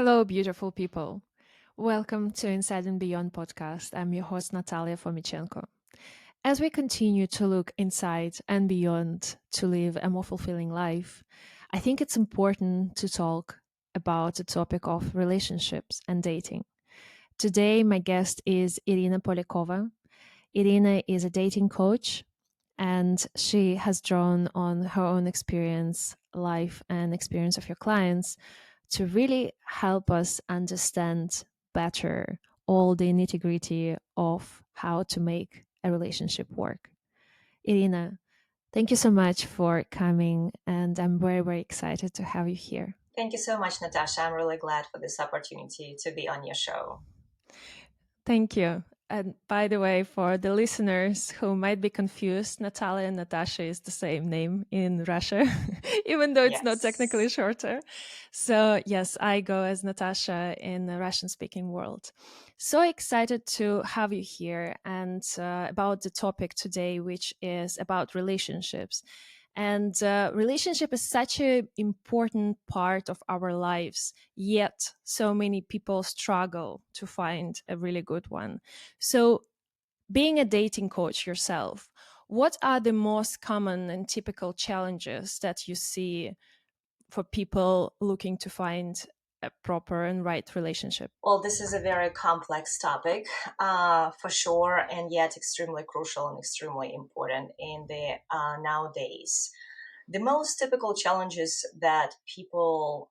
Hello, beautiful people. Welcome to Inside and Beyond podcast. I'm your host, Natalia Fomichenko. As we continue to look inside and beyond to live a more fulfilling life, I think it's important to talk about the topic of relationships and dating. Today, my guest is Irena Polyakova. Irena is a dating coach and she has drawn on her own experience, life, and experience of your clients to really help us understand better all the nitty gritty of how to make a relationship work. Irina, thank you so much for coming, and I'm very, very excited to have you here. Thank you so much, Natasha. I'm really glad for this opportunity to be on your show. Thank you. And by the way, for the listeners who might be confused, Natalia and Natasha is the same name in Russia, even though it's not technically Yes. shorter. So, yes, I go as Natasha in the Russian speaking world. So excited to have you here and about the topic today, which is about relationships. And relationship is such an important part of our lives, yet so many people struggle to find a really good one. So, being a dating coach yourself, what are the most common and typical challenges that you see for people looking to find a proper and right relationship? Well, this is a very complex topic, for sure, and yet extremely crucial and extremely important in the nowadays. The most typical challenges that people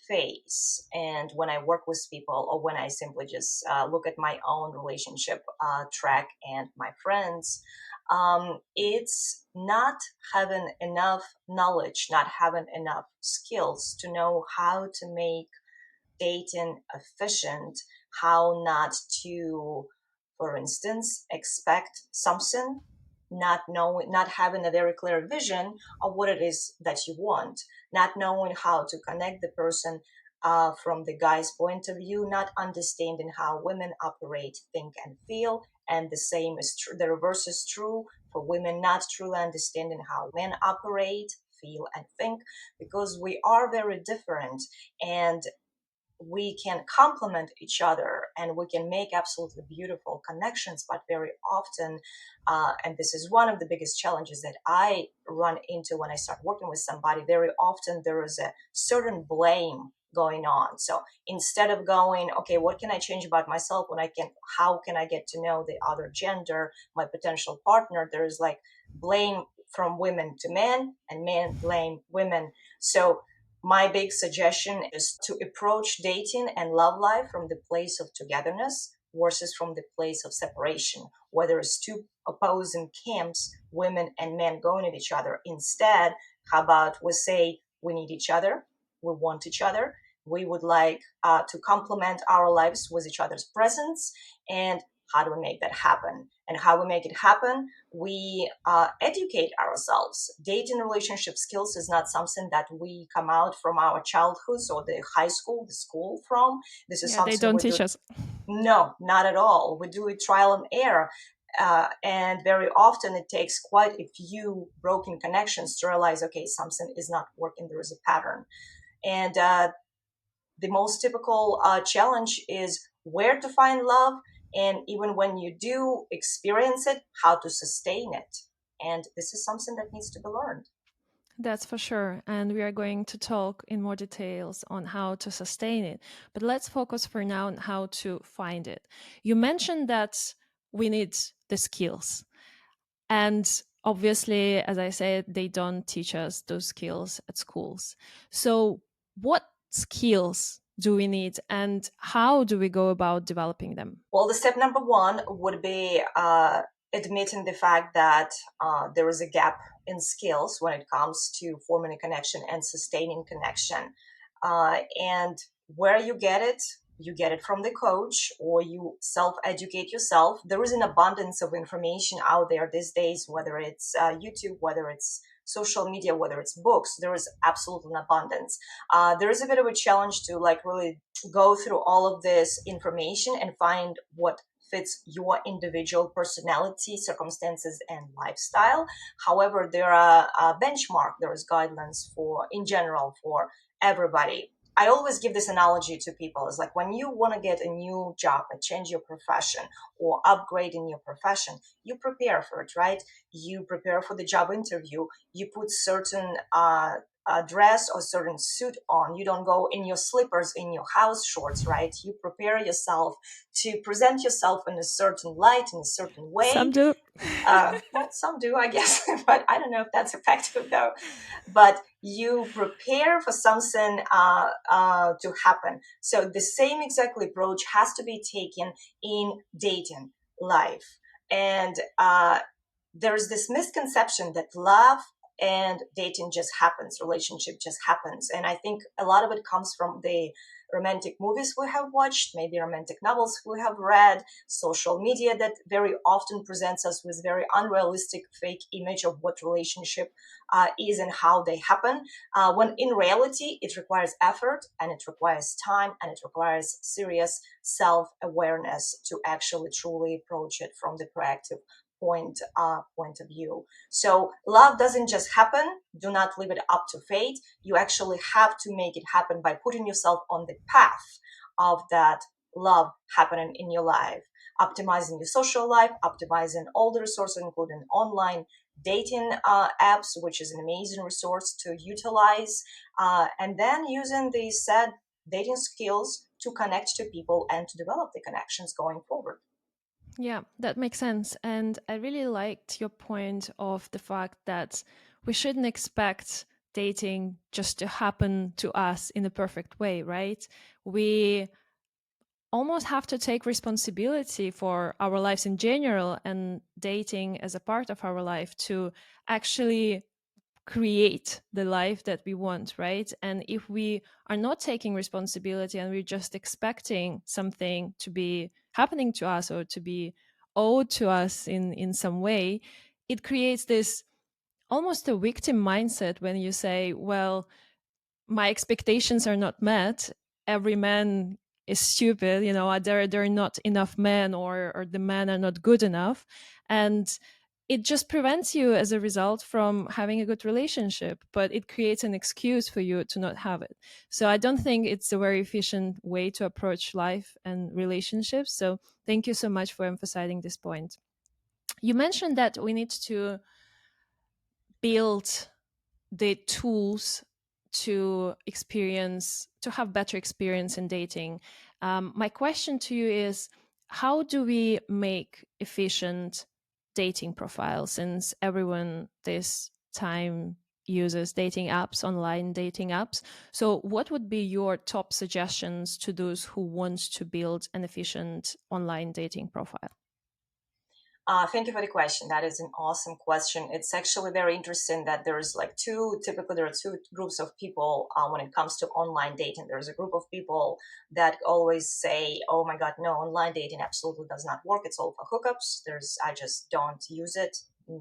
face, and when I work with people, or when I simply just look at my own relationship track and my friends, it's not having enough knowledge, not having enough skills to know how to make dating efficient, how not to, for instance, expect something, not knowing, not having a very clear vision of what it is that you want, not knowing how to connect the person from the guy's point of view, not understanding how women operate, think, and feel. And the same is true, the reverse is true for women, not truly understanding how men operate, feel, and think, because we are very different. And we can complement each other and we can make absolutely beautiful connections, but very often, and this is one of the biggest challenges that I run into when I start working with somebody, very often there is a certain blame going on. So instead of going, okay, what can I change about myself when I can, how can I get to know the other gender, my potential partner, there is like blame from women to men and men blame women. So my big suggestion is to approach dating and love life from the place of togetherness versus from the place of separation, whether it's two opposing camps, women and men going at each other. Instead, how about we say we need each other, we want each other, we would like to complement our lives with each other's presence, and how do we make that happen? And how we make it happen, we educate ourselves. Dating relationship skills is not something that we come out from our childhoods or the high school, the school from. This is Yeah, they something don't we do. teach us. No, not at all. We do it trial and error. And very often it takes quite a few broken connections to realize, okay, something is not working. There is a pattern. And the most typical challenge is where to find love, and even when you do experience it, how to sustain it. And this is something that needs to be learned. That's for sure. And we are going to talk in more details on how to sustain it. But let's focus for now on how to find it. You mentioned that we need the skills. And obviously, as I said, they don't teach us those skills at schools. So, what skills do we need and how do we go about developing them? Well, the step number one would be admitting the fact that there is a gap in skills when it comes to forming a connection and sustaining connection. And where you get it from the coach or you self educate yourself. There is an abundance of information out there these days, whether it's YouTube, whether it's social media, whether it's books. There is absolutely an abundance. There is a bit of a challenge to like really go through all of this information and find what fits your individual personality, circumstances, and lifestyle. However, there are benchmark, there is guidelines for in general for everybody. I always give this analogy to people. It's like when you want to get a new job, change your profession, or upgrade in your profession, you prepare for it, right? You prepare for the job interview. You put certain dress or certain suit on. You don't go in your slippers, in your house shorts, right? You prepare yourself to present yourself in a certain light, in a certain Some way. do. Well, some do, I guess, but I don't know if that's effective though. But you prepare for something to happen. So the same exactly approach has to be taken in dating life. And there's this misconception that love and dating just happens, relationship just happens. And I think a lot of it comes from the romantic movies we have watched, maybe romantic novels we have read, social media that very often presents us with very unrealistic fake image of what relationship is and how they happen, when in reality it requires effort and it requires time and it requires serious self-awareness to actually truly approach it from the proactive point of view. So love doesn't just happen. Do not leave it up to fate. You actually have to make it happen by putting yourself on the path of that love happening in your life, optimizing your social life, optimizing all the resources, including online dating apps, which is an amazing resource to utilize, and then using the said dating skills to connect to people and to develop the connections going forward. Yeah, that makes sense. And I really liked your point of the fact that we shouldn't expect dating just to happen to us in a perfect way, right? We almost have to take responsibility for our lives in general and dating as a part of our life to actually create the life that we want, right? And if we are not taking responsibility and we're just expecting something to be happening to us or to be owed to us in some way, it creates this almost a victim mindset when you say, well, my expectations are not met. Every man is stupid, there are not enough men, or the men are not good enough. And it just prevents you as a result from having a good relationship, but it creates an excuse for you to not have it. So I don't think it's a very efficient way to approach life and relationships. So thank you so much for emphasizing this point. You mentioned that we need to build the tools to have better experience in dating. My question to you is, how do we make efficient dating profiles, since everyone this time uses dating apps, online dating apps? So what would be your top suggestions to those who want to build an efficient online dating profile? Thank you for the question. That is an awesome question. It's actually very interesting that there's like typically there are two groups of people when it comes to online dating. There's a group of people that always say, oh my God, no, online dating absolutely does not work. It's all for hookups. I just don't use it.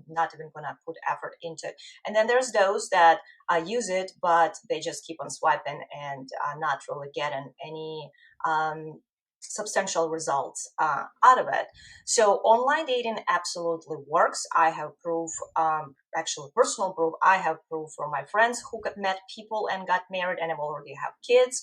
Not even gonna put effort into it. And then there's those that use it, but they just keep on swiping and not really getting any substantial results out of it. So online dating absolutely works. I have proof, actually personal proof. I have proof from my friends who met people and got married and have already have kids.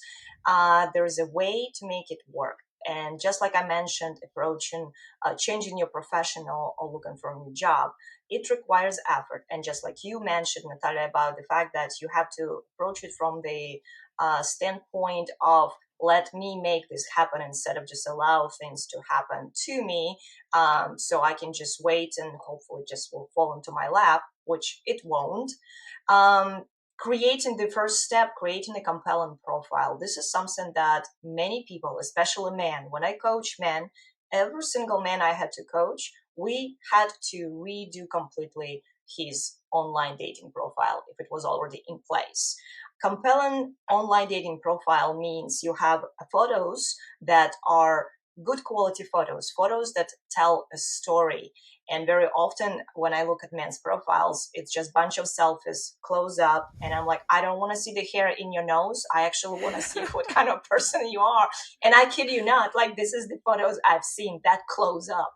There is a way to make it work. And just like I mentioned, approaching, changing your profession or looking for a new job, it requires effort. And just like you mentioned, Natalia, about the fact that you have to approach it from the standpoint of let me make this happen instead of just allow things to happen to me, so I can just wait and hopefully just will fall into my lap, which it won't. Creating the first step, creating a compelling profile. This is something that many people, especially men, when I coach men, every single man I had to coach, we had to redo completely his online dating profile if it was already in place. Compelling online dating profile means you have photos that are good quality photos, photos that tell a story. And very often when I look at men's profiles, it's just a bunch of selfies close up. And I'm like, I don't want to see the hair in your nose. I actually want to see what kind of person you are. And I kid you not, like this is the photos I've seen that close up.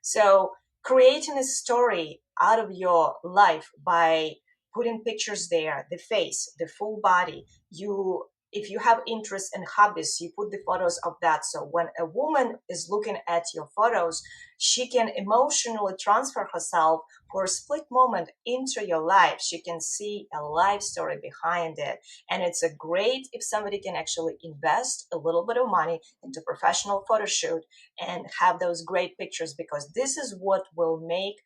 So creating a story out of your life by putting pictures there, the face, the full body, you If you have interests and hobbies, you put the photos of that. So when a woman is looking at your photos, she can emotionally transfer herself for a split moment into your life. She can see a life story behind it. And it's a great if somebody can actually invest a little bit of money into professional photo shoot and have those great pictures, because this is what will make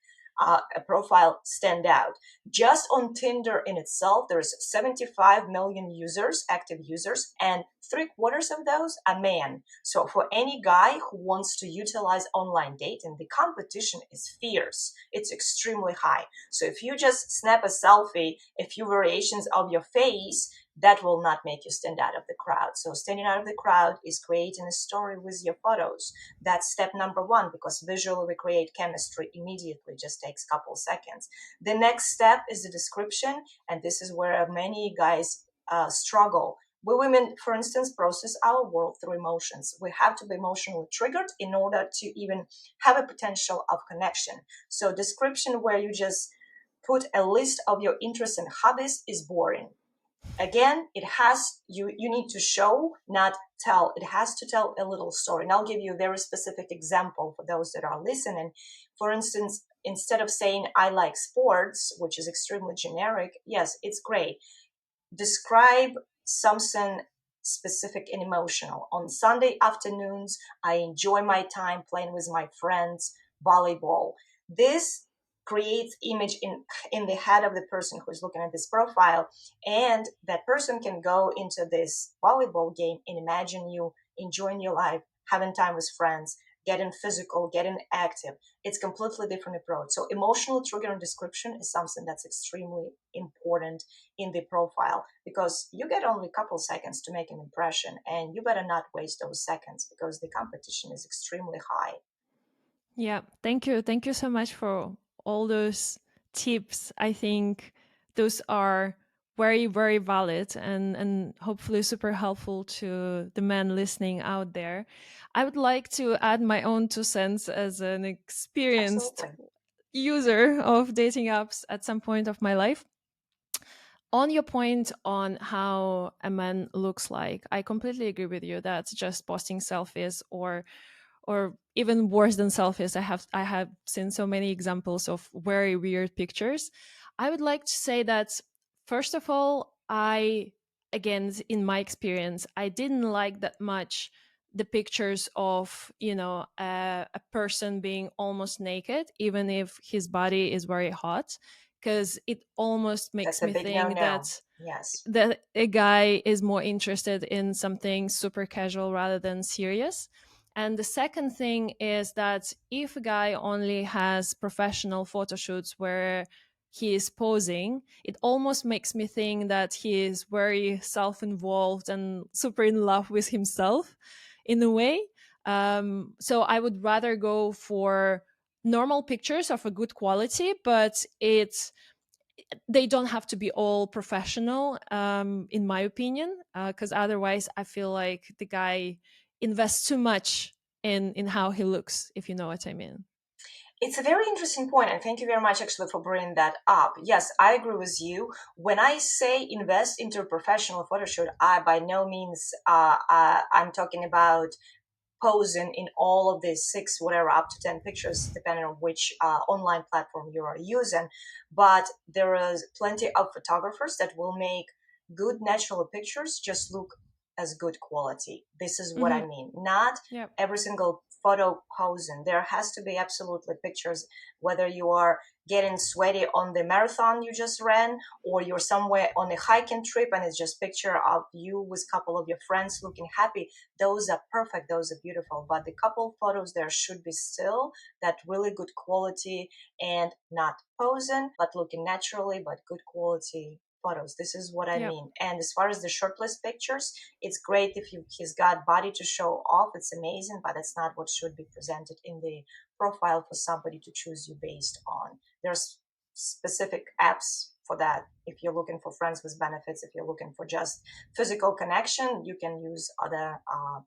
a profile stand out. Just on Tinder in itself, there's 75 million users, active users, and three-quarters of those are men. So for any guy who wants to utilize online dating, the competition is fierce. It's extremely high. So if you just snap a selfie, a few variations of your face, that will not make you stand out of the crowd. So standing out of the crowd is creating a story with your photos. That's step number one, because visually we create chemistry immediately, just takes a couple seconds. The next step is the description, and this is where many guys struggle. We women, for instance, process our world through emotions. We have to be emotionally triggered in order to even have a potential of connection. So description where you just put a list of your interests and hobbies is boring. Again, it has you need to show, not tell. It has to tell a little story. And I'll give you a very specific example for those that are listening. For instance, instead of saying I like sports, which is extremely generic, yes, it's great. Describe something specific and emotional. On Sunday afternoons, I enjoy my time playing with my friends volleyball. This creates image in the head of the person who's looking at this profile, and that person can go into this volleyball game and imagine you enjoying your life, having time with friends, getting physical, getting active. It's completely different approach. So emotional trigger and description is something that's extremely important in the profile, because you get only a couple seconds to make an impression, and you better not waste those seconds because the competition is extremely high. Yeah, thank you. Thank you so much for all those tips. I think those are very, very valid and hopefully super helpful to the men listening out there. I would like to add my own 2 cents as an experienced Absolutely. user of dating apps at some point of my life. On your point on how a man looks like, I completely agree with you that just posting selfies or even worse than selfies, I have seen so many examples of very weird pictures. I would like to say that first of all, I again in my experience, I didn't like that much the pictures of a person being almost naked, even if his body is very hot, because it almost makes That's a me big no think no. that Yes. a guy is more interested in something super casual rather than serious. And the second thing is that if a guy only has professional photo shoots where he is posing, it almost makes me think that he is very self involved and super in love with himself in a way. So I would rather go for normal pictures of a good quality, but they don't have to be all professional, in my opinion, because otherwise I feel like the guy invests too much in how he looks, if you know what I mean. It's a very interesting point, and thank you very much actually for bringing that up. Yes, I agree with you. When I say invest into a professional photo shoot, I by no means I'm talking about posing in all of these six, whatever, up to 10 pictures, depending on which online platform you are using. But there is plenty of photographers that will make good natural pictures just look as good quality. This is what Mm-hmm. I mean. Not Yeah. every single photo posing. There has to be absolutely pictures, whether you are getting sweaty on the marathon you just ran, or you're somewhere on a hiking trip and it's just picture of you with a couple of your friends looking happy. Those are perfect, those are beautiful, but the couple photos there should be still that really good quality, and not posing but looking naturally, but good quality photos. This is what I Yeah. mean. And as far as the shirtless pictures, it's great if he's got body to show off, it's amazing, but that's not what should be presented in the profile for somebody to choose you based on. There's specific apps for that. If you're looking for friends with benefits, if you're looking for just physical connection, you can use other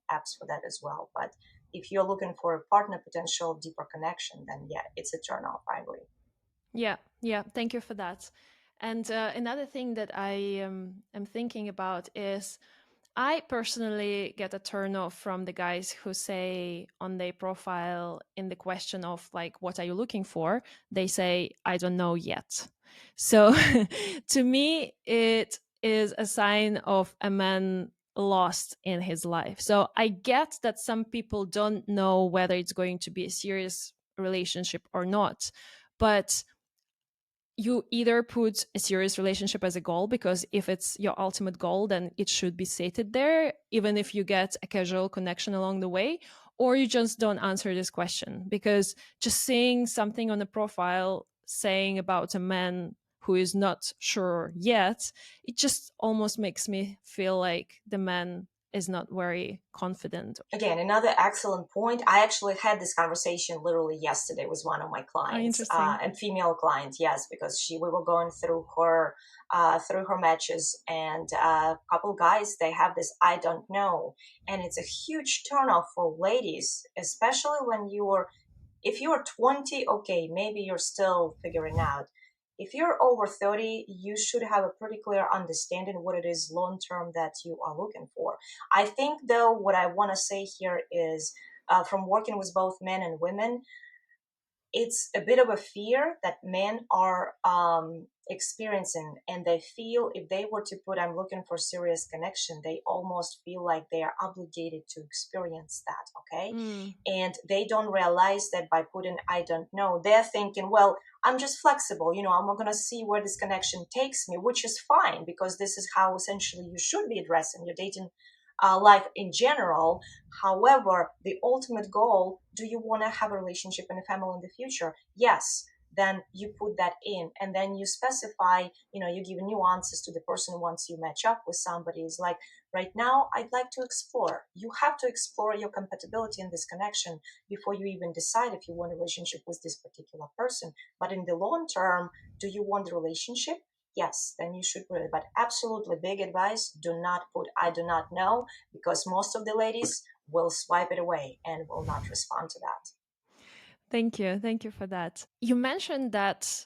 apps for that as well. But if you're looking for a partner potential, deeper connection, then yeah, it's a turn off. I agree. Yeah. Yeah, thank you for that. And another thing that I am thinking about is I personally get a turn off from the guys who say on their profile in the question of like, what are you looking for? They say, I don't know yet. So to me, it is a sign of a man lost in his life. So I get that some people don't know whether it's going to be a serious relationship or not. But you either put a serious relationship as a goal, because if it's your ultimate goal, then it should be stated there, even if you get a casual connection along the way, or you just don't answer this question, because just saying something on a profile saying about a man who is not sure yet, it just almost makes me feel like the man is not very confident. Again, another excellent point. I actually had this conversation literally yesterday with one of my Oh, clients, interesting. and female client, yes, because we were going through her matches, and a couple guys, they have this I don't know, and it's a huge turnoff for ladies, especially when you're if you're 20, okay, maybe you're still figuring out. If you're over 30, you should have a pretty clear understanding what it is long term that you are looking for. I think, though, what I want to say here is from working with both men and women, it's a bit of a fear that men are experiencing, and they feel if they were to put I'm looking for serious connection, they almost feel like they are obligated to experience that. Okay, Mm, and they don't realize that by putting I don't know, they're thinking, well, I'm just flexible, I'm not going to see where this connection takes me, which is fine, because this is how essentially you should be addressing your dating life in general. However, the ultimate goal, do you want to have a relationship and a family in the future? Yes. Then you put that in, and then you specify, you give nuances to the person once you match up with somebody. Is like, right now, I'd like to explore. You have to explore your compatibility in this connection before you even decide if you want a relationship with this particular person. But in the long term, do you want the relationship? Yes, then you should put it. But absolutely big advice, do not put I do not know, because most of the ladies will swipe it away and will not respond to that. thank you. Thank you for that. You mentioned that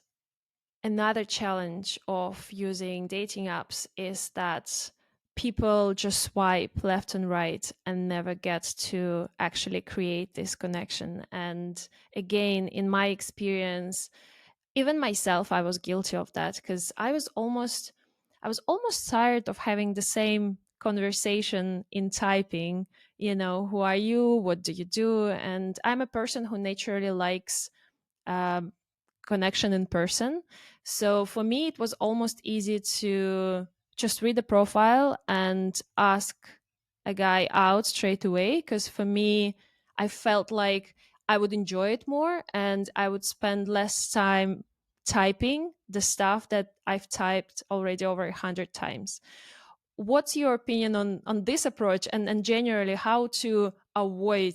another challenge of using dating apps is that people just swipe left and right and never get to actually create this connection. And again, in my experience, even myself, I was guilty of that, because I was almost tired of having the same conversation in typing. Who are you, what do you do? And I'm a person who naturally likes um, connection in person. So for me, it was almost easy to just read the profile and ask a guy out straight away. Because for me, I felt like I would enjoy it more and I would spend less time typing the stuff that I've typed already over 100 times. What's your opinion on this approach, and generally how to avoid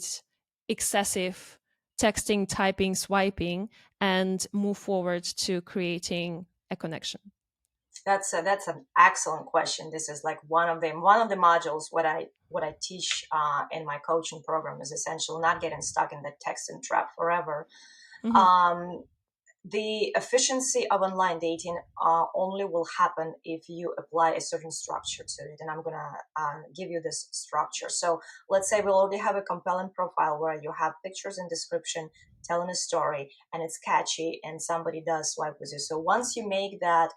excessive texting, typing, swiping, and move forward to creating a connection? That's an excellent question. This is like one of the modules. What I teach in my coaching program is essential not getting stuck in the texting trap forever. Hmm. Um, the efficiency of online dating only will happen if you apply a certain structure to it, and I'm gonna give you this structure. So let's say we already have a compelling profile where you have pictures and description telling a story, and it's catchy, and somebody does swipe with you. So once you make that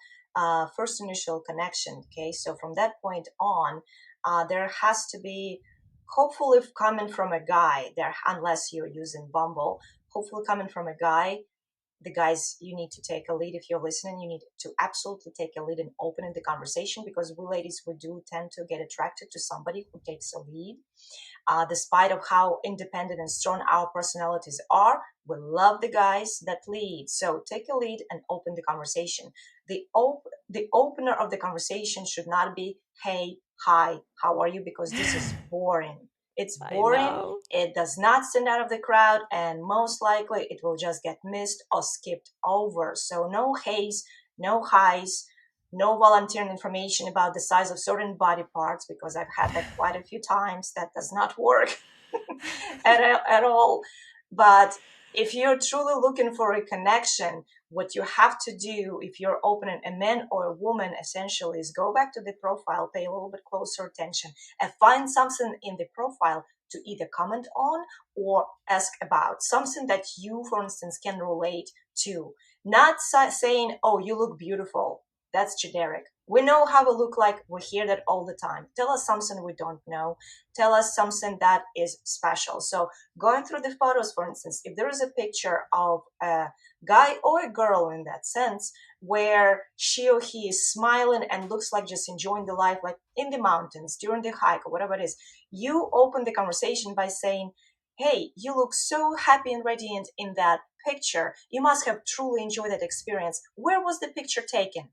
first initial connection, okay, so from that point on, there has to be, hopefully coming from a guy there, unless you're using Bumble, hopefully coming from a guy. The guys, you need to take a lead. If you're listening, you need to absolutely take a lead and open in the conversation, because we ladies, we do tend to get attracted to somebody who takes a lead. Despite of how independent and strong our personalities are, we love the guys that lead. So take a lead and open the conversation. The opener of the conversation should not be, hey, hi, how are you? Because this is boring. It's I boring. know. It does not stand out of the crowd, and most likely it will just get missed or skipped over. So no haze, no highs, no volunteering information about the size of certain body parts, because I've had that quite a few times. That does not work at all. But If you're truly looking for a connection, what you have to do if you're opening a man or a woman essentially is go back to the profile, pay a little bit closer attention, and find something in the profile to either comment on or ask about something that you, for instance, can relate to. Not saying, oh, you look beautiful. That's generic. We know how we look like. We hear that all the time. Tell us something we don't know. Tell us something that is special. So going through the photos, for instance, if there is a picture of a guy or a girl in that sense, where she or he is smiling and looks like just enjoying the life, like in the mountains, during the hike or whatever it is, you open the conversation by saying, hey, you look so happy and radiant in that picture. You must have truly enjoyed that experience. Where was the picture taken?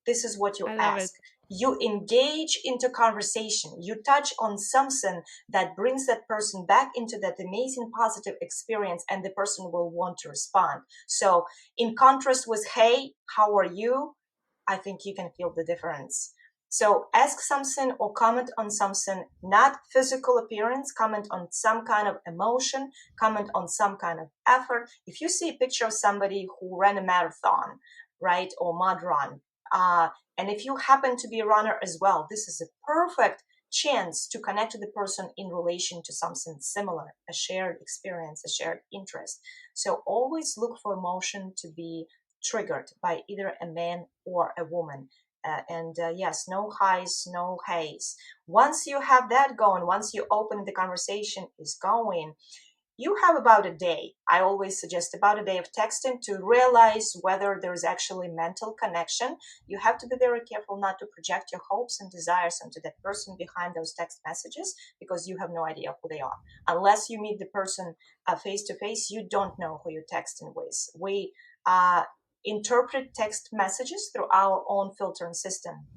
This is what you I love it. ask. You engage into conversation. You touch on something that brings that person back into that amazing positive experience, and the person will want to respond. So, in contrast with, hey, how are you? I think you can feel the difference. So ask something or comment on something, not physical appearance, comment on some kind of emotion, comment on some kind of effort. If you see a picture of somebody who ran a marathon, right, or mud run, and if you happen to be a runner as well, this is a perfect chance to connect to the person in relation to something similar, a shared experience, a shared interest. So always look for emotion to be triggered by either a man or a woman. And yes, no highs, no haze. Once you have that going, once you open the conversation is going, you have about a day. I always suggest about a day of texting to realize whether there's actually mental connection. You have to be very careful not to project your hopes and desires onto that person behind those text messages, because you have no idea who they are. Unless you meet the person face to face, you don't know who you're texting with. We interpret text messages through our own filtering system.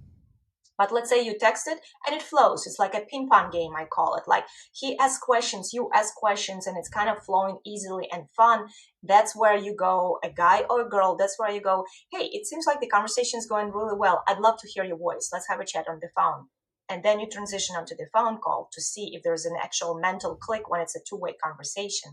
But let's say you text it and it flows. It's like a ping pong game, I call it. Like he asks questions, you ask questions, and it's kind of flowing easily and fun. That's where you go, a guy or a girl, that's where you go, hey, it seems like the conversation is going really well. I'd love to hear your voice. Let's have a chat on the phone. And then you transition onto the phone call to see if there's an actual mental click when it's a two-way conversation.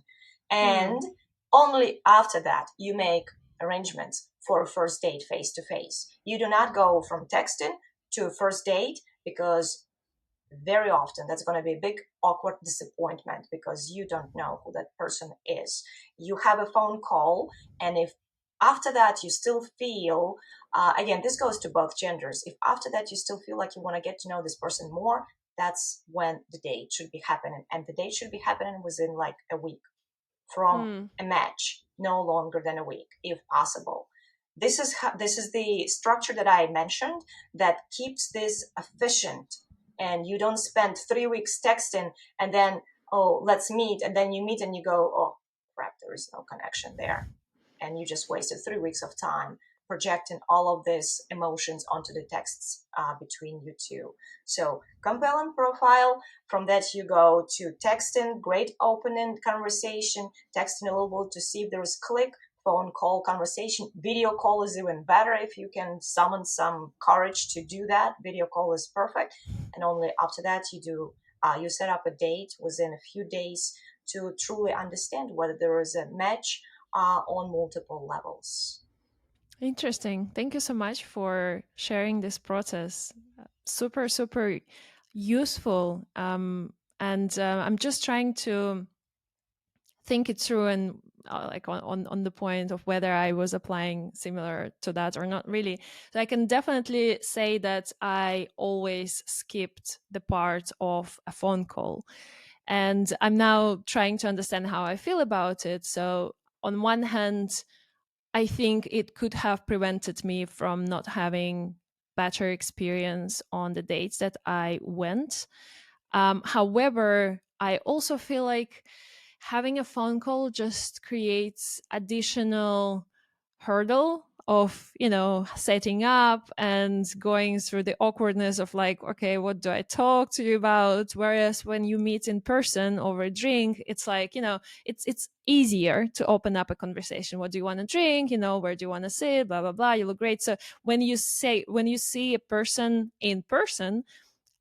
And Hmm. only after that, you make arrangements for a first date face to face. You do not go from texting to a first date, because very often that's going to be a big awkward disappointment because you don't know who that person is. You have a phone call, and if after that you still feel, again, this goes to both genders, if after that you still feel like you want to get to know this person more, that's when the date should be happening. And the date should be happening within like a week from Hmm. a match, no longer than a week, if possible. This is the structure that I mentioned that keeps this efficient, and you don't spend 3 weeks texting and then, oh, let's meet, and then you meet and you go, oh crap, there is no connection there, and you just wasted 3 weeks of time projecting all of these emotions onto the texts between you two. So compelling profile. From that you go to texting, great opening conversation, texting a little bit to see if there's click, phone call conversation. Video call is even better if you can summon some courage to do that. Video call is perfect. And only after that you set up a date within a few days to truly understand whether there is a match on multiple levels. Interesting. Thank you so much for sharing this process. Super, super useful. And I'm just trying to think it through and like on the point of whether I was applying similar to that or not really. So I can definitely say that I always skipped the part of a phone call. And I'm now trying to understand how I feel about it. So on one hand, I think it could have prevented me from not having better experience on the dates that I went. However, I also feel like having a phone call just creates additional hurdle of setting up and going through the awkwardness of like, okay, what do I talk to you about? Whereas when you meet in person over a drink, it's like, it's easier to open up a conversation. What do you want to drink? Where do you want to sit? Blah blah blah. You look great. So when you see a person in person,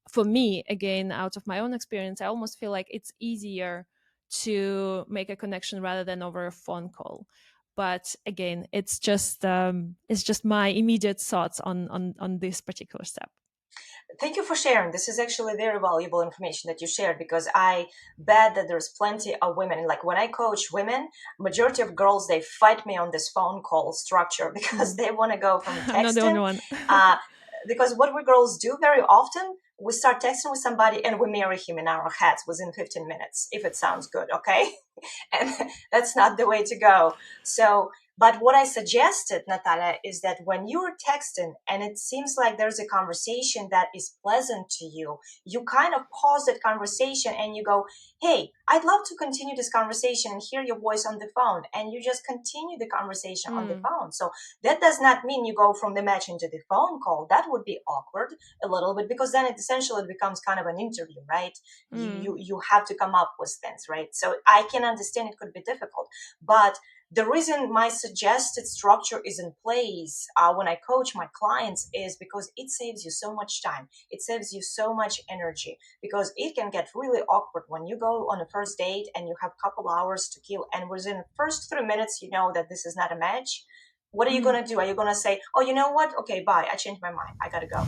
for me, again, out of my own experience, I almost feel like it's easier to make a connection rather than over a phone call. But again, it's just my immediate thoughts on this particular step. Thank you for sharing. This is actually very valuable information that you shared, because I bet that there's plenty of women. Like when I coach women, majority of girls, they fight me on this phone call structure because Mhm. they want to go from I'm not the only texting. one. Uh, because what we girls do very often, we start texting with somebody and we marry him in our heads within 15 minutes, if it sounds good, okay? And that's not the way to go. So, but what I suggested, Natalia, is that when you're texting and it seems like there's a conversation that is pleasant to you, you kind of pause that conversation and you go, hey, I'd love to continue this conversation and hear your voice on the phone. And you just continue the conversation on the Mm, phone. So that does not mean you go from the match into the phone call. That would be awkward a little bit, because then it essentially becomes kind of an interview, right? mm, You have to come up with things, right? So I can understand it could be difficult, but the reason my suggested structure is in place when I coach my clients is because it saves you so much time. It saves you so much energy, because it can get really awkward when you go on a first date and you have a couple hours to kill. And within the first 3 minutes, you know that this is not a match. What are you mhm, going to do? Are you going to say, oh, you know what? Okay, bye. I changed my mind. I got to go.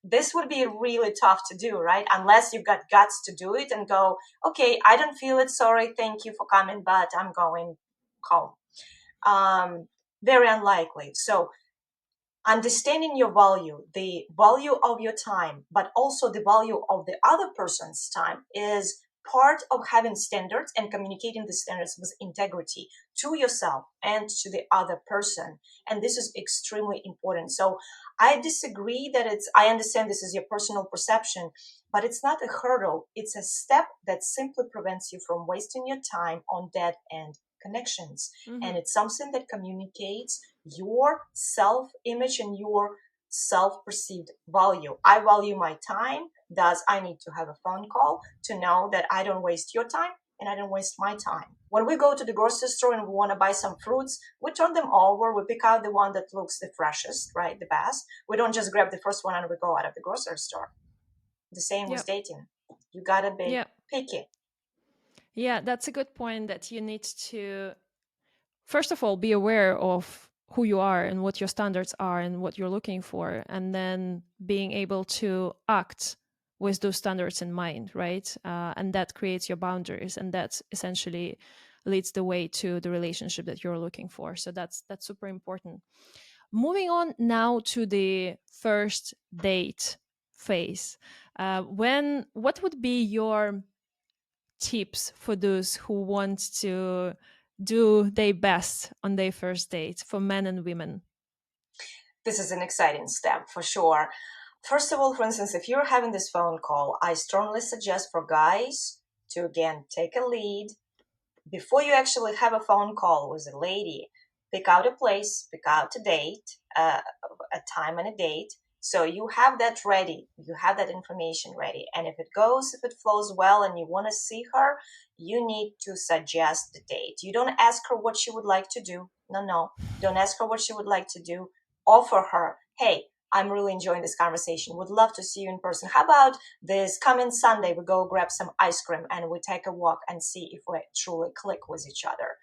This would be really tough to do, right? Unless you've got guts to do it and go, okay, I don't feel it. Sorry. Thank you for coming, but I'm going home. Very unlikely. So understanding your value, the value of your time, but also the value of the other person's time, is part of having standards and communicating the standards with integrity to yourself and to the other person. And this is extremely important. So I disagree that I understand this is your personal perception, but it's not a hurdle. It's a step that simply prevents you from wasting your time on dead end connections. And mhm, it's something that communicates your self image and your self perceived value. I value my time, thus, I need to have a phone call to know that I don't waste your time and I don't waste my time. When we go to the grocery store and we want to buy some fruits, we turn them over, we pick out the one that looks the freshest, right? The best. We don't just grab the first one and we go out of the grocery store. The same with yep, dating. You gotta be yep. picky. Yeah, that's a good point that you need to, first of all, be aware of who you are and what your standards are and what you're looking for, and then being able to act with those standards in mind, right? And that creates your boundaries, and that essentially leads the way to the relationship that you're looking for. So that's super important. Moving on now to the first date phase. What would be your tips for those who want to do their best on their first date, for men and women? This is an exciting step for sure. First of all, for instance, if you're having this phone call, I strongly suggest for guys to again take a lead before you actually have a phone call with a lady. Pick out a place, pick out a date, a time and a date. So you have that ready. You have that information ready. And if it flows well and you want to see her, you need to suggest the date. You don't ask her what she would like to do. No, no. Don't ask her what she would like to do. Offer her, hey, I'm really enjoying this conversation. Would love to see you in person. How about this coming Sunday? We go grab some ice cream and we take a walk and see if we truly click with each other.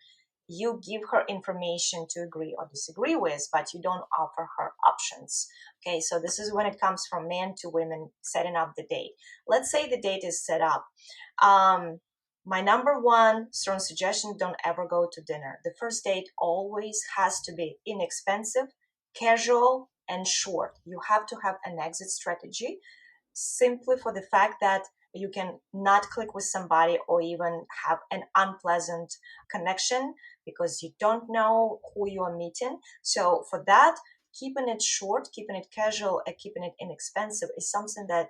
You give her information to agree or disagree with, but you don't offer her options. Okay, so this is when it comes from men to women setting up the date. Let's say the date is set up. Um, my number one strong suggestion: don't ever go to dinner. The first date always has to be inexpensive, casual, and short. You have to have an exit strategy, simply for the fact that you can not click with somebody or even have an unpleasant connection because you don't know who you are meeting. So for that, keeping it short, keeping it casual, and keeping it inexpensive is something that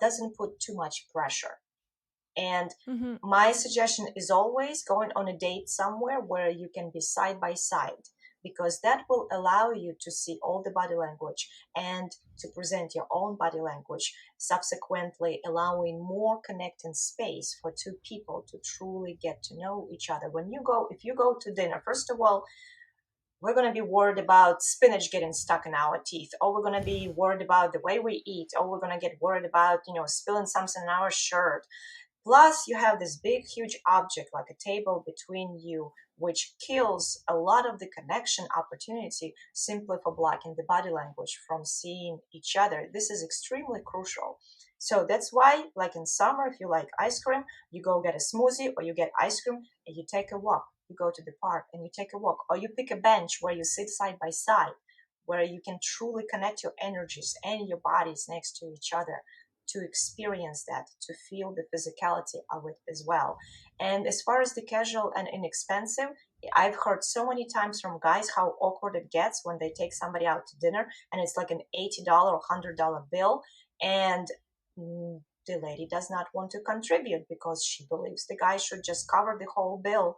doesn't put too much pressure. And Mm-hmm. my suggestion is always going on a date somewhere where you can be side by side, because that will allow you to see all the body language and to present your own body language, subsequently allowing more connecting space for two people to truly get to know each other. If you go to dinner, first of all, we're going to be worried about spinach getting stuck in our teeth, or we're going to be worried about the way we eat, or we're going to get worried about, spilling something in our shirt. Plus, you have this big, huge object like a table between you, which kills a lot of the connection opportunity simply for blocking the body language from seeing each other. This is extremely crucial. So that's why, like in summer, if you like ice cream, you go get a smoothie or you get ice cream and you take a walk. You go to the park and you take a walk, or you pick a bench where you sit side by side, where you can truly connect your energies and your bodies next to each other to experience that, to feel the physicality of it as well. And as far as the casual and inexpensive, I've heard so many times from guys how awkward it gets when they take somebody out to dinner and it's like an $80 or $100 bill. And the lady does not want to contribute because she believes the guy should just cover the whole bill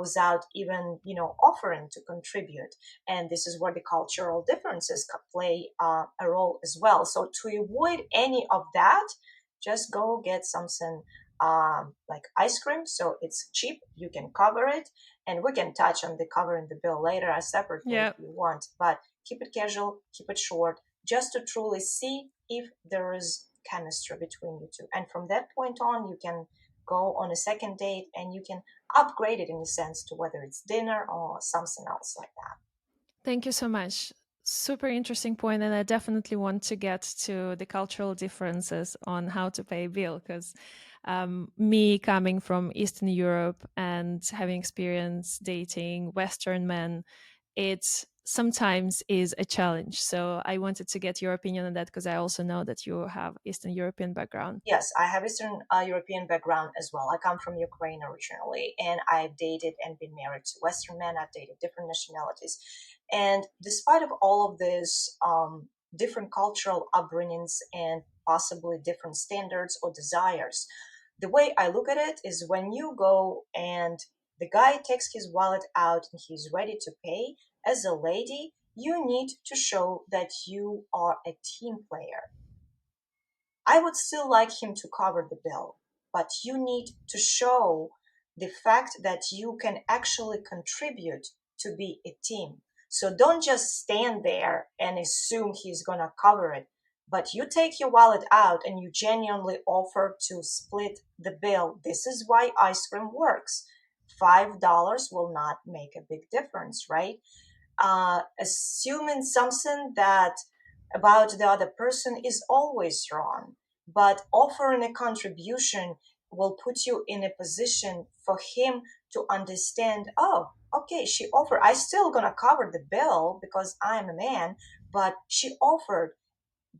without even offering to contribute. And this is where the cultural differences play a role as well. So to avoid any of that, just go get something like ice cream, so it's cheap, you can cover it, and we can touch on the covering the bill later separately if Yeah. you want, but keep it casual, keep it short, just to truly see if there is chemistry between you two. And from that point on, you can go on a second date and you can upgrade it in a sense to whether it's dinner or something else like that. Thank you so much. Super interesting point, and I definitely want to get to the cultural differences on how to pay a bill because me coming from Eastern Europe and having experience dating Western men, it sometimes is a challenge. So I wanted to get your opinion on that because I also know that you have Eastern European background. Yes, I have Eastern European background as well. I come from Ukraine originally, and I've dated and been married to Western men. I've dated different nationalities, and despite of all of this, different cultural upbringings and possibly different standards or desires, the way I look at it is when you go and the guy takes his wallet out and he's ready to pay, as a lady, you need to show that you are a team player. I would still like him to cover the bill, but you need to show the fact that you can actually contribute to be a team. So don't just stand there and assume he's going to cover it, but you take your wallet out and you genuinely offer to split the bill. This is why ice cream works. $5 will not make a big difference, right? Assuming something that about the other person is always wrong, but offering a contribution will put you in a position for him to understand, oh, okay, she offered, I still gonna cover the bill because I'm a man, but she offered.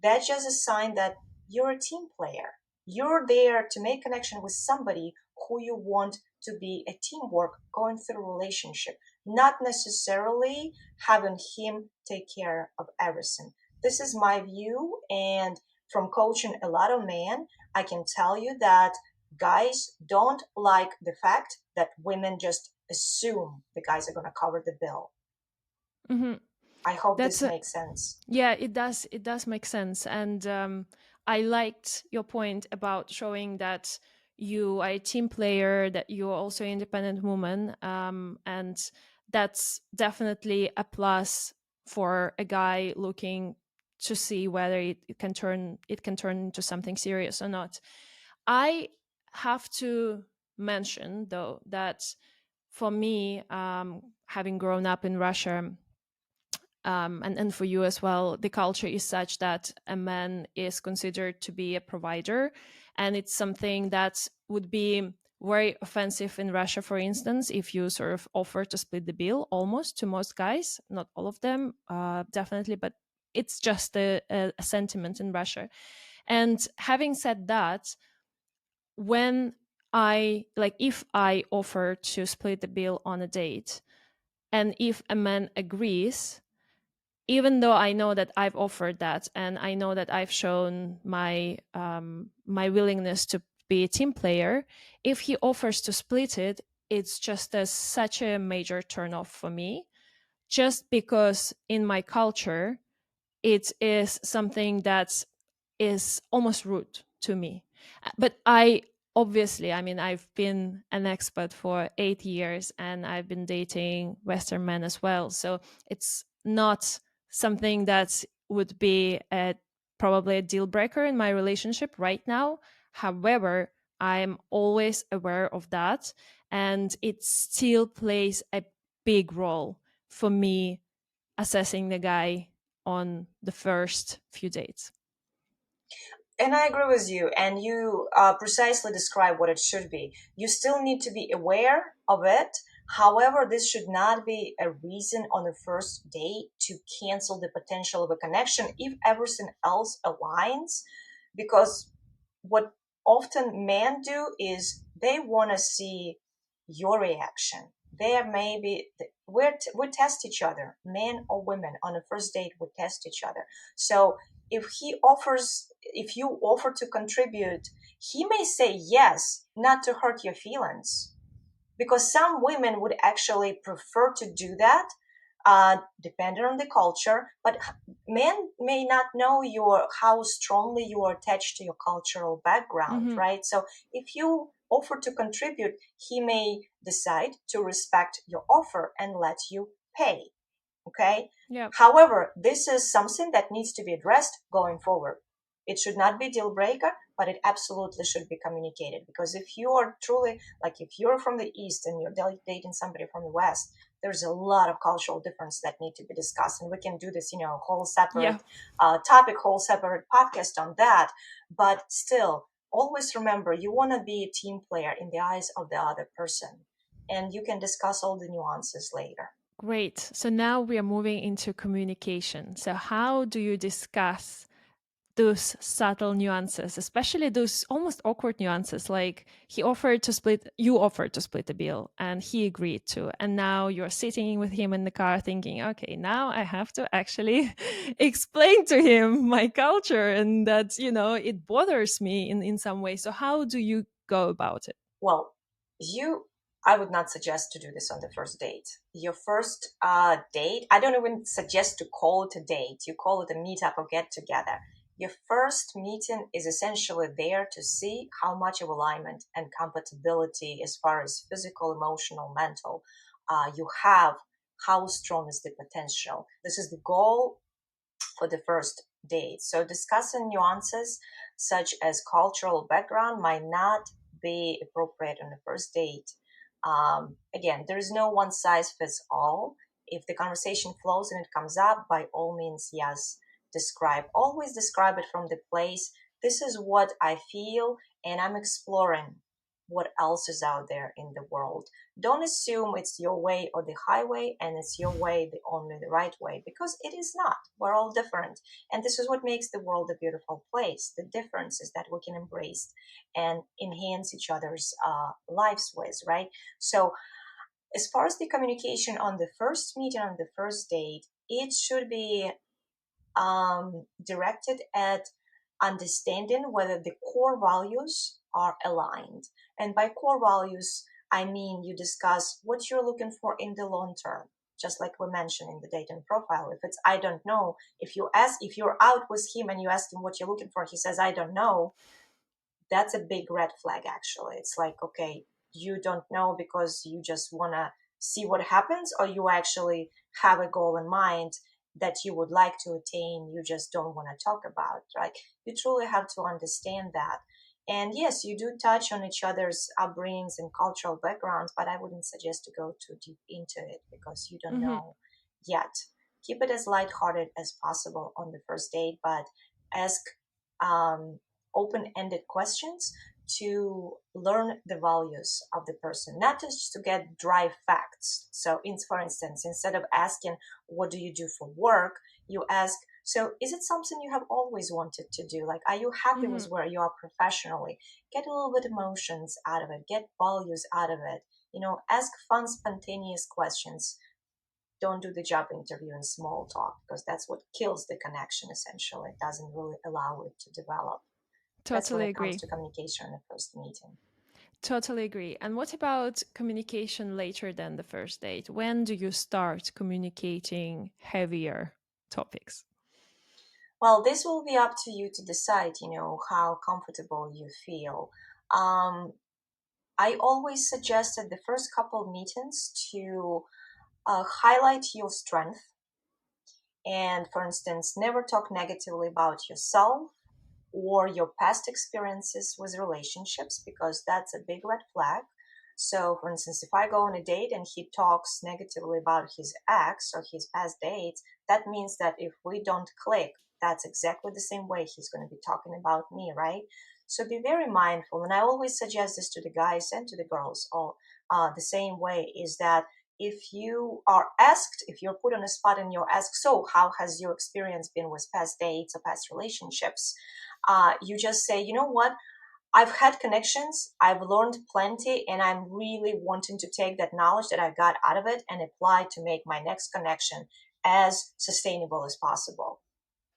That's just a sign that you're a team player. You're there to make connection with somebody who you want to be a teamwork going through a relationship, not necessarily having him take care of everything. This is my view, and from coaching a lot of men, I can tell you that guys don't like the fact that women just assume the guys are going to cover the bill. Hmm. I hope That's this a, makes sense. Yeah, it does. It does make sense, and I liked your point about showing that you are a team player, that you are also an independent woman, and that's definitely a plus for a guy looking to see whether it can turn into something serious or not. I have to mention though that for me, having grown up in Russia, and for you as well, the culture is such that a man is considered to be a provider. And it's something that would be very offensive in Russia, for instance, if you sort of offer to split the bill almost to most guys, not all of them, definitely, but it's just a sentiment in Russia. And having said that, when if I offer to split the bill on a date, and if a man agrees, even though I know that I've offered that and I know that I've shown my willingness to be a team player, if he offers to split it, it's just such a major turnoff for me. Just because in my culture, it is something that is almost rude to me. But I obviously, I mean, I've been an expert for 8 years and I've been dating Western men as well. So it's not something that would be probably a deal breaker in my relationship right now. However, I'm always aware of that. And it still plays a big role for me assessing the guy on the first few dates. And I agree with you, and you precisely describe what it should be. You still need to be aware of it. However, this should not be a reason on the first date to cancel the potential of a connection if everything else aligns. Because what often men do is they want to see your reaction. There maybe we test each other, men or women, on a first date. We test each other. So if you offer to contribute, he may say yes, not to hurt your feelings, because some women would actually prefer to do that, depending on the culture. But men may not know how strongly you are attached to your cultural background, Hmm. right? So if you offer to contribute, he may decide to respect your offer and let you pay. Okay. Yeah. However, this is something that needs to be addressed going forward. It should not be deal breaker, but it absolutely should be communicated. Because if you are truly, like, if you're from the East and you're dating somebody from the West, there's a lot of cultural difference that need to be discussed. And we can do this, whole Yeah. separate topic, whole separate podcast on that. But still, always remember, you want to be a team player in the eyes of the other person. And you can discuss all the nuances later. Great. So now we are moving into communication. So, how do you discuss those subtle nuances, especially those almost awkward nuances? Like you offered to split the bill and he agreed to. And now you're sitting with him in the car thinking, okay, now I have to actually explain to him my culture and that, it bothers me in some way. So, how do you go about it? Well, I would not suggest to do this on the first date. Your first date, I don't even suggest to call it a date. You call it a meetup or get together. Your first meeting is essentially there to see how much of alignment and compatibility, as far as physical, emotional, mental, you have. How strong is the potential? This is the goal for the first date. So discussing nuances such as cultural background might not be appropriate on the first date. Again, there is no one size fits all. If the conversation flows and it comes up, by all means, yes, always describe it from the place. This is what I feel, and I'm exploring what else is out there in the world. Don't assume it's your way or the highway and it's your way, the only the right way, because it is not. We're all different. And this is what makes the world a beautiful place. The difference is that we can embrace and enhance each other's lives with, right? So, as far as the communication on the first meeting, on the first date, it should be directed at understanding whether the core values are aligned. And by core values, I mean you discuss what you're looking for in the long term. Just like we mentioned in the dating profile, if it's I don't know, if you're out with him and you ask him what you're looking for, he says I don't know, that's a big red flag. Actually, it's like, okay, you don't know because you just want to see what happens, or you actually have a goal in mind that you would like to attain, you just don't want to talk about, right? You truly have to understand that. And yes, you do touch on each other's upbringings and cultural backgrounds, but I wouldn't suggest to go too deep into it because you don't Hmm. know yet. Keep it as lighthearted as possible on the first date, but ask um, open-ended questions to learn the values of the person, not just to get dry facts. So, for instance, instead of asking, what do you do for work? You ask, so is it something you have always wanted to do? Like, are you happy with Hmm. where you are professionally? Get a little bit emotions out of it, get values out of it. Ask fun, spontaneous questions. Don't do the job interview and small talk, because that's what kills the connection essentially. It doesn't really allow it to develop. That's when Totally it comes agree. to communication in the first meeting. Totally agree. And what about communication later than the first date? When do you start communicating heavier topics? Well, this will be up to you to decide, how comfortable you feel. Um, I always suggest at the first couple meetings to highlight your strength and, for instance, never talk negatively about yourself or your past experiences with relationships, because that's a big red flag. So, for instance, if I go on a date and he talks negatively about his ex or his past dates, that means that if we don't click, that's exactly the same way he's going to be talking about me, right? So be very mindful. And I always suggest this to the guys and to the girls all the same way, is that if you are asked, if you're put on a spot and you're asked, so how has your experience been with past dates or past relationships? You just say, you know what? I've had connections, I've learned plenty, and I'm really wanting to take that knowledge that I got out of it and apply to make my next connection as sustainable as possible.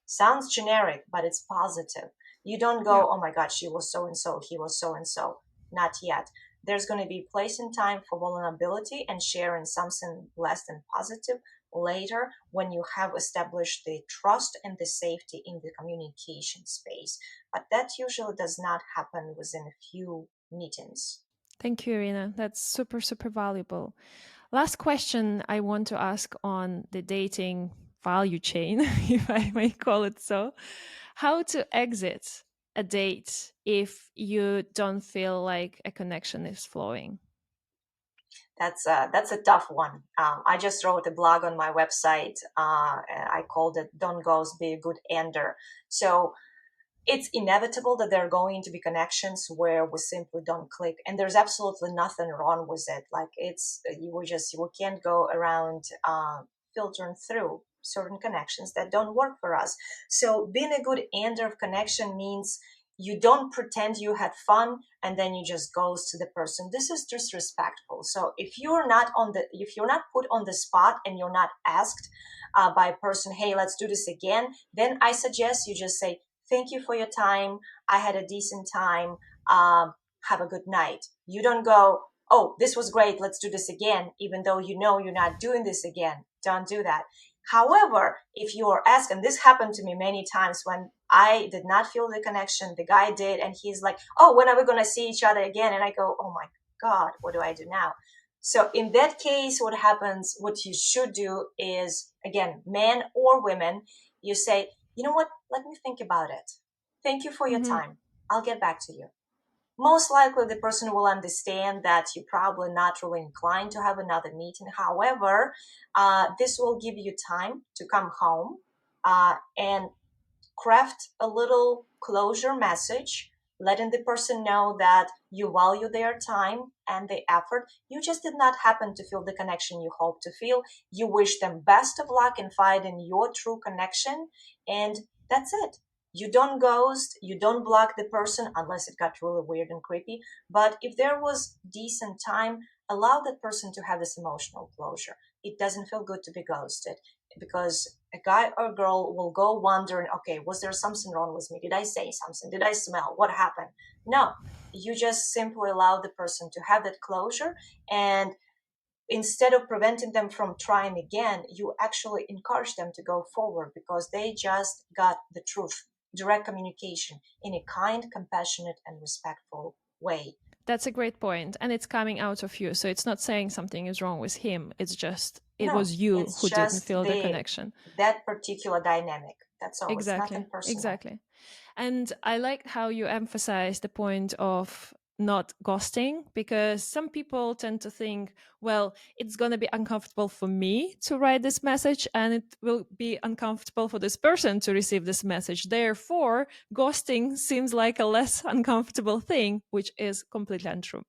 Sounds generic, but it's positive. You don't Yeah. go, oh my God, she was so and so, he was so and so. Not yet. There's going to be place and time for vulnerability and sharing something less than positive later, when you have established the trust and the safety in the communication space. But that usually does not happen within a few meetings. Thank you, Irina. That's super, super valuable. Last question I want to ask on the dating value chain, if I may call it so. How to exit a date if you don't feel like a connection is flowing? That's a tough one. I just wrote a blog on my website. I called it "Don't Ghost, Be a Good Ender." So it's inevitable that there are going to be connections where we simply don't click, and there's absolutely nothing wrong with it. Like, it's you can't go around filtering through certain connections that don't work for us. So being a good ender of connection means you don't pretend you had fun and then you just goes to the person. This is disrespectful. So if you're not put on the spot and you're not asked by a person, hey, let's do this again, then I suggest you just say, thank you for your time. I had a decent time. Have a good night. You don't go, oh, this was great. Let's do this again, even though you know you're not doing this again. Don't do that. However, if you are asked, and this happened to me many times when I did not feel the connection, the guy did, and he's like, oh, when are we going to see each other again? And I go, oh my God, what do I do now? So in that case, what happens, what you should do is, again, men or women, you say, you know what? Let me think about it. Thank you for your Hmm. time. I'll get back to you. Most likely the person will understand that you're probably not really inclined to have another meeting. However, this will give you time to come home and craft a little closure message, letting the person know that you value their time and the effort. You just did not happen to feel the connection you hope to feel. You wish them best of luck in finding your true connection, and that's it. You don't ghost, you don't block the person unless it got really weird and creepy. But if there was decent time, allow that person to have this emotional closure. It doesn't feel good to be ghosted, because a guy or girl will go wondering, okay, was there something wrong with me? Did I say something? Did I smell? What happened? No, you just simply allow the person to have that closure. And instead of preventing them from trying again, you actually encourage them to go forward, because they just got the truth, direct communication in a kind, compassionate, and respectful way. That's a great point. And it's coming out of you. So it's not saying something is wrong with him. It's just, it No, was you it's who didn't just feel the the connection. that particular dynamic. That's all. It's nothing Exactly. personal. Exactly. And I like how you emphasize the point of not ghosting, because some people tend to think, well, it's going to be uncomfortable for me to write this message and it will be uncomfortable for this person to receive this message. Therefore, ghosting seems like a less uncomfortable thing, which is completely untrue.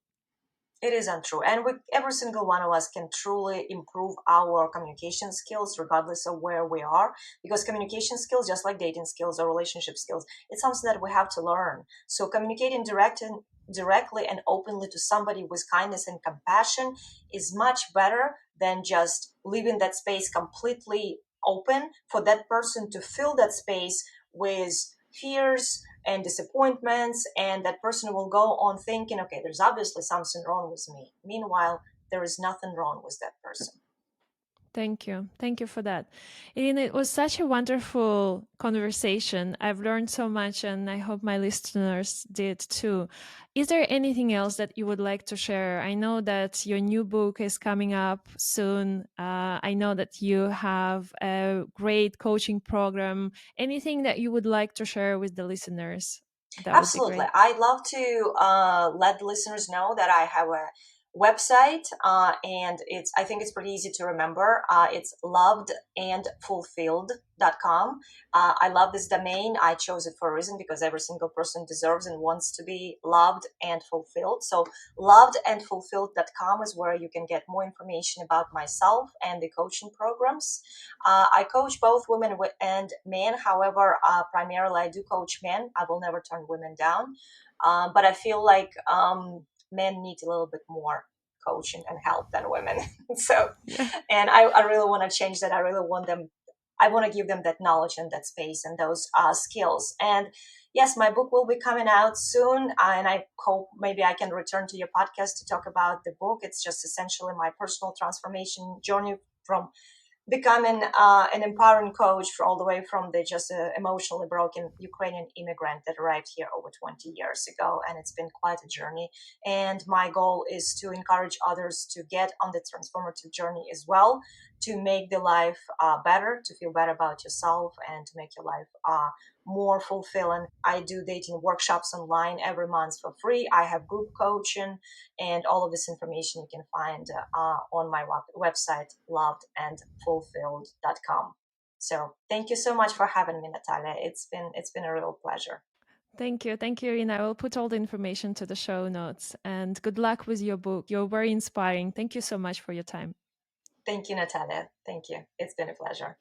It is untrue. And every single one of us can truly improve our communication skills regardless of where we are. Because communication skills, just like dating skills or relationship skills, it's something that we have to learn. So communicating directly and openly to somebody with kindness and compassion is much better than just leaving that space completely open for that person to fill that space with fears and disappointments, and that person will go on thinking, okay, there's obviously something wrong with me. Meanwhile, there is nothing wrong with that person. Thank you. Thank you for that. And it was such a wonderful conversation. I've learned so much, and I hope my listeners did too. Is there anything else that you would like to share? I know that your new book is coming up soon. I know that you have a great coaching program. Anything that you would like to share with the listeners? That would be Absolutely. great. I'd love to let the listeners know that I have a website, and I think it's pretty easy to remember. It's lovedandfulfilled.com. I love this domain. I chose it for a reason because every single person deserves and wants to be loved and fulfilled. So lovedandfulfilled.com is where you can get more information about myself and the coaching programs. I coach both women and men. However, primarily I do coach men. I will never turn women down. But I feel like men need a little bit more coaching and help than women. So, Yeah. and I really want to change that. I really want them. I want to give them that knowledge and that space and those skills. And yes, my book will be coming out soon. And I hope maybe I can return to your podcast to talk about the book. It's just essentially my personal transformation journey from becoming an empowering coach for all the way from the just emotionally broken Ukrainian immigrant that arrived here over 20 years ago. And it's been quite a journey. And my goal is to encourage others to get on the transformative journey as well, to make the life better, to feel better about yourself, and to make your life more fulfilling. I do dating workshops online every month for free. I have group coaching, and all of this information you can find on my website, lovedandfulfilled.com. So thank you so much for having me, Natalia. It's been a real pleasure. Thank you. Thank you, Irina. I will put all the information to the show notes. And good luck with your book. You're very inspiring. Thank you so much for your time. Thank you, Natalia. Thank you. It's been a pleasure.